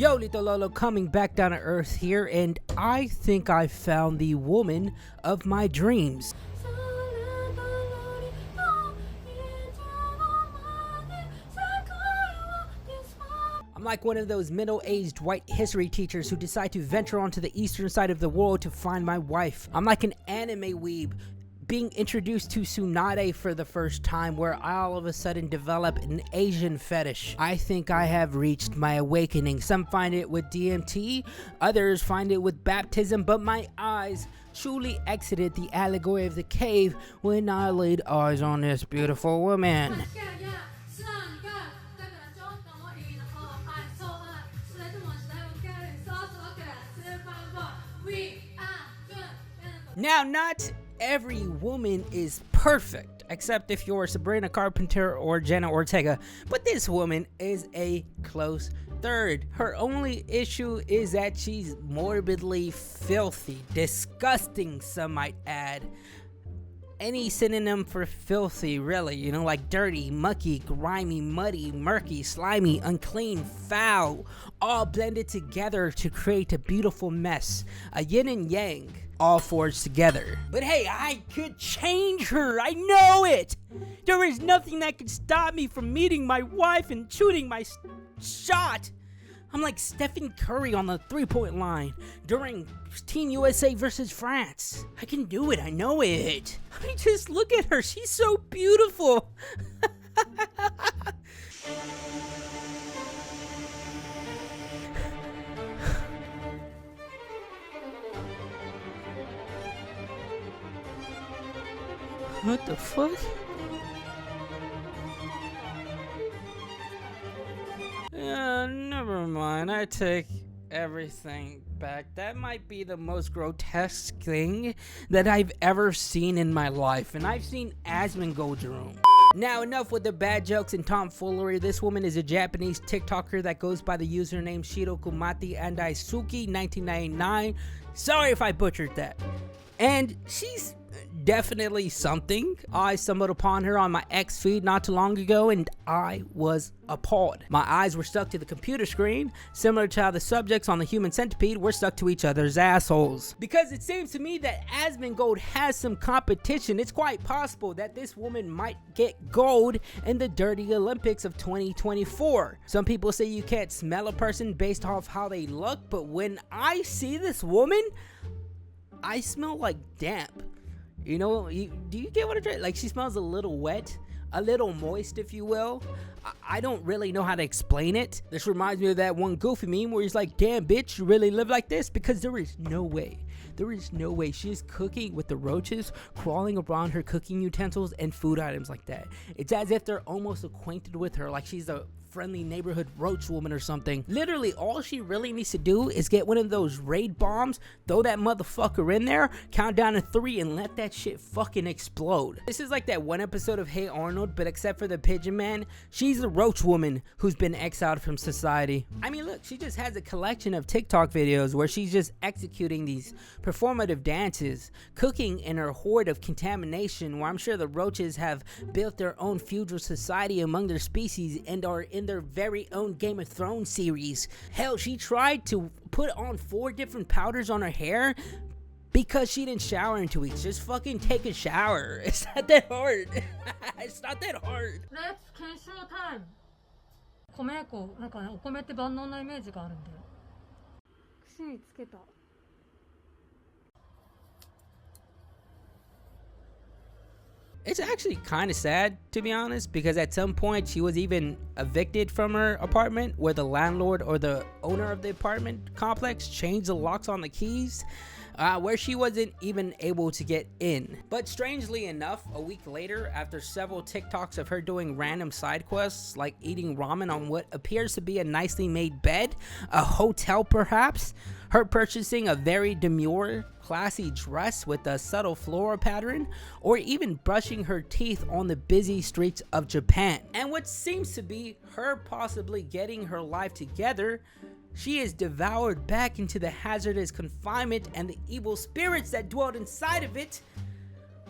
Yo, Lito Lolo coming back down to earth here, and I think I found the woman of my dreams. I'm like one of those middle-aged white history teachers who decide to venture onto the eastern side of the world to find my wife. I'm like an anime weeb being introduced to Tsunade for the first time, where I all of a sudden develop an Asian fetish. I think I have reached my awakening. Some find it with DMT, others find it with baptism, but my eyes truly exited the allegory of the cave when I laid eyes on this beautiful woman. Now, not every woman is perfect, except if you're Sabrina Carpenter or Jenna Ortega, but this woman is a close third. Her only issue is that she's morbidly filthy, disgusting, some might add. Any synonym for filthy, really, you know, like dirty, mucky, grimy, muddy, murky, slimy, unclean, foul, all blended together to create a beautiful mess, a yin and yang, all forged together. But hey, I could change her, I know it! There is nothing that could stop me from meeting my wife and shooting my shot. I'm like Stephen Curry on the three-point line during Team USA versus France. I can do it, I know it. I mean, just look at her, she's so beautiful. What the fuck? Never mind. I take everything back. That might be the most grotesque thing that I've ever seen in my life, and I've seen Asmongold's room. Now, enough with the bad jokes and tomfoolery. This woman is a Japanese TikToker that goes by the username Shirokumati and Daisuki 1999. Sorry if I butchered that. And she's definitely something. I stumbled upon her on my X feed not too long ago, and I was appalled. My eyes were stuck to the computer screen, similar to how the subjects on the Human Centipede were stuck to each other's assholes. Because it seems to me that Asmongold has some competition. It's quite possible that this woman might get gold in the Dirty Olympics of 2024. Some people say you can't smell a person based off how they look, but when I see this woman, I smell like damp. You know, do you get what I'm trying? Like, she smells a little wet, a little moist, if you will. I don't really know how to explain it. This reminds me of that one Goofy meme where he's like, damn bitch, you really live like this? Because there is no way. There is no way she is cooking with the roaches crawling around her cooking utensils and food items like that. It's as if they're almost acquainted with her, like she's a friendly neighborhood roach woman or something. Literally, all she really needs to do is get one of those raid bombs, throw that motherfucker in there, count down to 3, and let that shit fucking explode. This is like that one episode of Hey Arnold, but except for the Pigeon Man, she's the roach woman who's been exiled from society. I mean, look, she just has a collection of TikTok videos where she's just executing these performative dances, cooking in her hoard of contamination, where I'm sure the roaches have built their own feudal society among their species and are in their very own Game of Thrones series. Hell, she tried to put on 4 different powders on her hair because she didn't shower in 2 weeks. Just fucking take a shower. It's not that hard. It's not that hard. Let's 検証タイム。米粉、なんかね、お米って万能なイメージがあるんだよ。串につけた。It's actually kind of sad, to be honest, because at some point she was even evicted from her apartment, where the landlord or the owner of the apartment complex changed the locks on the keys, where she wasn't even able to get in. But strangely enough, a week later, after several TikToks of her doing random side quests, like eating ramen on what appears to be a nicely made bed, a hotel perhaps, her purchasing a very demure, classy dress with a subtle floral pattern, or even brushing her teeth on the busy streets of Japan. And what seems to be her possibly getting her life together, she is devoured back into the hazardous confinement and the evil spirits that dwelled inside of it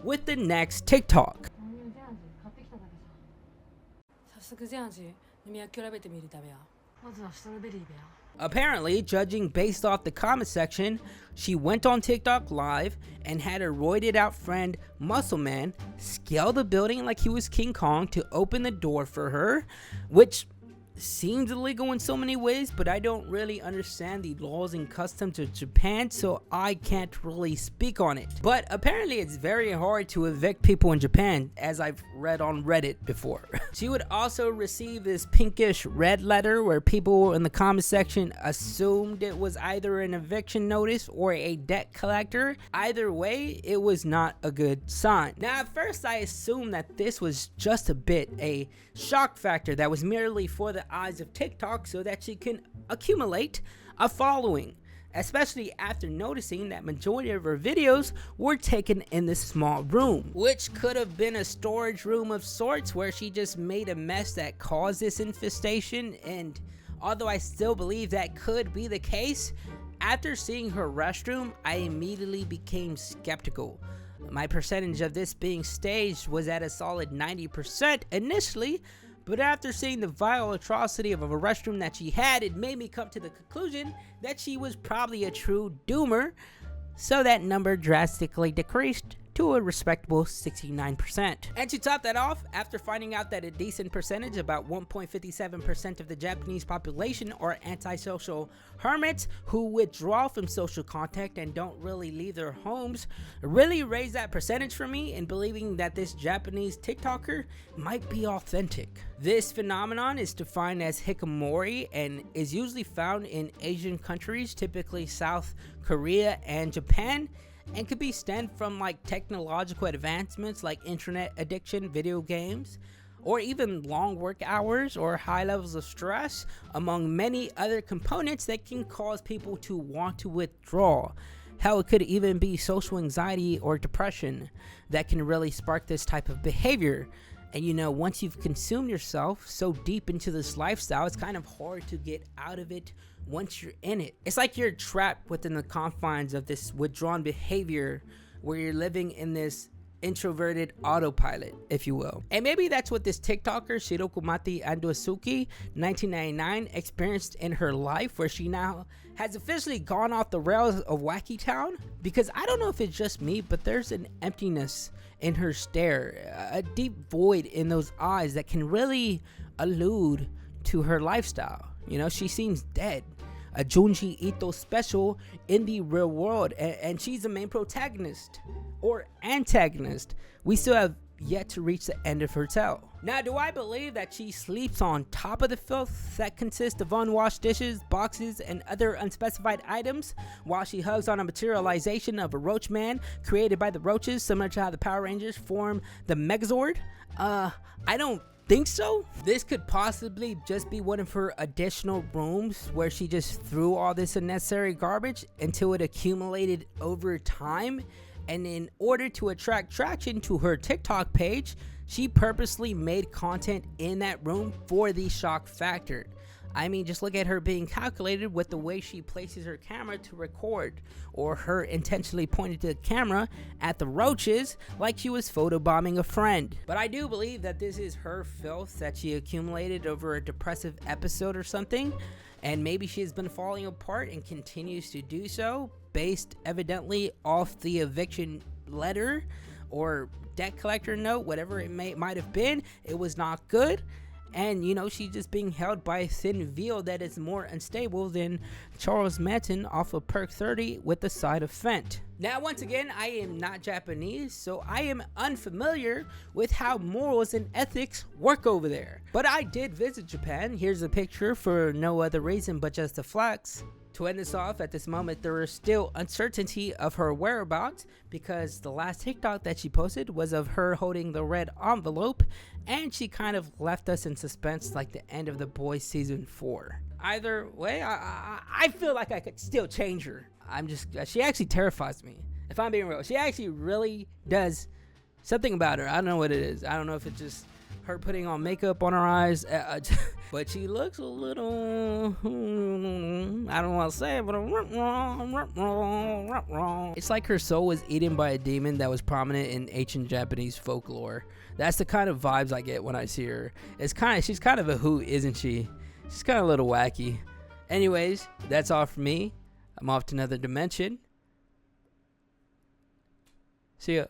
with the next TikTok. 早速ジャージ飲み比べてみるためや。まずはストロベリーべや。Apparently, judging based off the comment section, she went on TikTok live and had her roided out friend Muscle Man scale the building like he was King Kong to open the door for her, which seems illegal in so many ways, but I don't really understand the laws and customs of Japan, so I can't really speak on it. But apparently it's very hard to evict people in Japan, as I've read on Reddit before. She would also receive this pinkish red letter where people in the comment section assumed it was either an eviction notice or a debt collector. Either way, it was not a good sign. Now, at first I assumed that this was just a shock factor that was merely for the eyes of TikTok so that she can accumulate a following, especially after noticing that majority of her videos were taken in this small room, which could have been a storage room of sorts where she just made a mess that caused this infestation. And although I still believe that could be the case, after seeing her restroom, I immediately became skeptical. My percentage of this being staged was at a solid 90% initially, but after seeing the vile atrocity of a restroom that she had, it made me come to the conclusion that she was probably a true doomer, so that number drastically decreased to a respectable 69%. And to top that off, after finding out that a decent percentage, about 1.57% of the Japanese population, are antisocial hermits who withdraw from social contact and don't really leave their homes, really raised that percentage for me in believing that this Japanese TikToker might be authentic. This phenomenon is defined as hikikomori and is usually found in Asian countries, typically South Korea and Japan, and could be stemmed from like technological advancements like internet addiction, video games, or even long work hours or high levels of stress, among many other components that can cause people to want to withdraw. Hell, it could even be social anxiety or depression that can really spark this type of behavior. And you know, once you've consumed yourself so deep into this lifestyle, it's kind of hard to get out of it once you're in it. It's like you're trapped within the confines of this withdrawn behavior where you're living in this introverted autopilot, if you will. And maybe that's what this TikToker, Shirokumati Andosuki, 1999, experienced in her life, where she now has officially gone off the rails of Wacky Town. Because I don't know if it's just me, but there's an emptiness in her stare, a deep void in those eyes that can really allude to her lifestyle. You know, she seems dead, a Junji Ito special in the real world, and she's the main protagonist or antagonist. We still have yet to reach the end of her tale. Now, do I believe that she sleeps on top of the filth that consists of unwashed dishes, boxes, and other unspecified items, while she hugs on a materialization of a roach man created by the roaches, similar to how the Power Rangers form the Megazord? I don't think so. This could possibly just be one of her additional rooms where she just threw all this unnecessary garbage until it accumulated over time, and in order to attract traction to her TikTok page, she purposely made content in that room for the shock factor. I mean, just look at her being calculated with the way she places her camera to record, or her intentionally pointing to the camera at the roaches like she was photobombing a friend. But I do believe that this is her filth that she accumulated over a depressive episode or something, and maybe she has been falling apart and continues to do so, based evidently off the eviction letter or debt collector note, whatever it might have been. It was not good. And you know, she's just being held by a thin veil that is more unstable than Charles Manson off of Perk 30 with the side of Fent. Now, once again, I am not Japanese, so I am unfamiliar with how morals and ethics work over there. But I did visit Japan. Here's a picture for no other reason but just to flex. To end this off, at this moment, there is still uncertainty of her whereabouts because the last TikTok that she posted was of her holding the red envelope, and she kind of left us in suspense like the end of The Boys Season 4. Either way, I feel like I could still change her. She actually terrifies me. If I'm being real, she actually really does something about her. I don't know what it is. I don't know if it's just her putting on makeup on her eyes, but she looks a little, I don't want to say it, but it's like her soul was eaten by a demon that was prominent in ancient Japanese folklore. That's the kind of vibes I get when I see her. She's kind of a hoot, isn't she? She's kind of a little wacky. Anyways, that's all for me. I'm off to another dimension. See ya.